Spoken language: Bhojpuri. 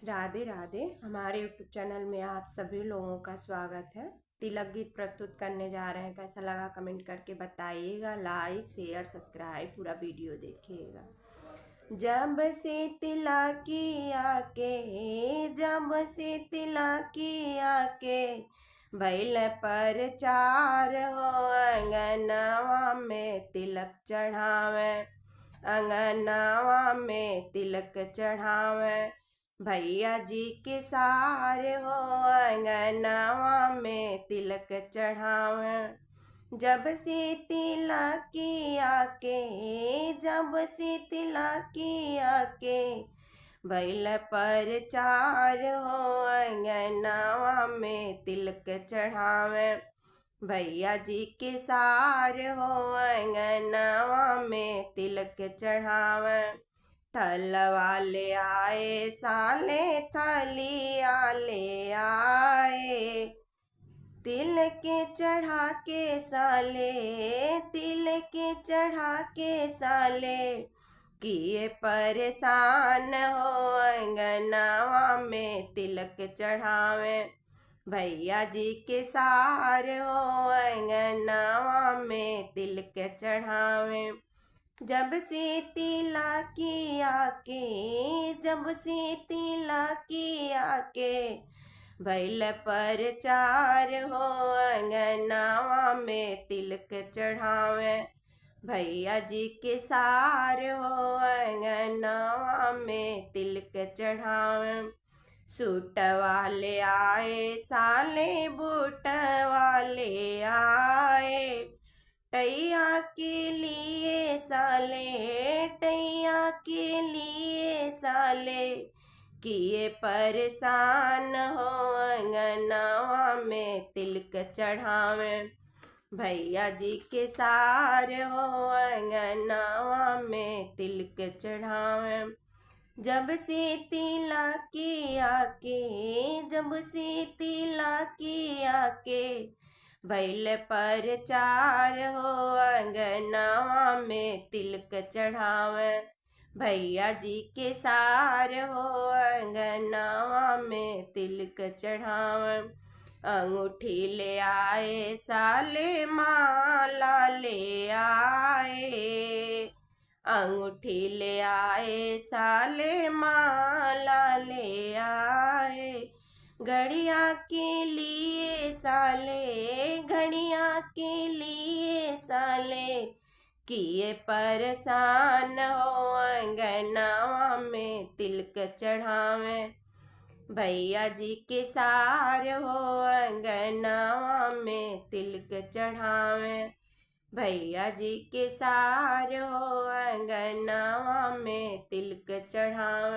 राधे राधे। हमारे यूट्यूब चैनल में आप सभी लोगों का स्वागत है। तिलक गीत प्रस्तुत करने जा रहे हैं। कैसा लगा कमेंट करके बताइएगा। लाइक शेयर सब्सक्राइब पूरा वीडियो देखिएगा। जब से तिलकी आके, जब से तिलकी आके, भैल पर चार हो अंगनावा में तिलक चढ़ावे, अंगनावा में तिलक चढ़ावे। भैया जी के सारे हो अंगनावा में तिलक चढ़ावे। जब से तिलकी आके, जब से तिलकी आके, भैल पर चार हो अंगनावा में तिलक चढ़ावे। भैया जी के सार हो अंगनावा में तिलक चढ़ावे। थल वाले आए साले थलिया ले आए, तिल के चढ़ा के साले, तिल के चढ़ा के साले, किए परेशान हो अंगनावा में तिलक चढ़ावे। भैया जी के सार हो अंगनावा में तिलक चढ़ावे। जब से तिलकी आके, जब से तिलकी आके, भैल पर चार हो अंगनावा में तिलक चढ़ावे। भैया जी के सार हो अंगनावा में तिलक चढ़ावे। सूट वाले आए साले बूट वाले आए, टैया के लिए साले, टैया के लिए साले, किए परेशान हो अंगनावा में तिलक चढ़ावे। भैया जी के सार हो अंगनावा में तिलक चढ़ावे। जब से तिलकी आके, जब से तिलकी आके, भैल पर चार हो अंगनावा में तिलक चढ़ावे। भैया जी के सार हो अंगनावा में तिलक चढ़ावे। अंगूठी ले आए साले माला ले आए, अंगूठी ले आए साले माला ले आए। घड़िया के लिए साले, घड़िया के लिए साले, किए परेशान हो अंगनावा में तिलक चढ़ावे। भैया जी के सार हो अंगनावा में तिलक चढ़ावे। भैया जी के सार हो अंगनावा में तिलक चढ़ावे।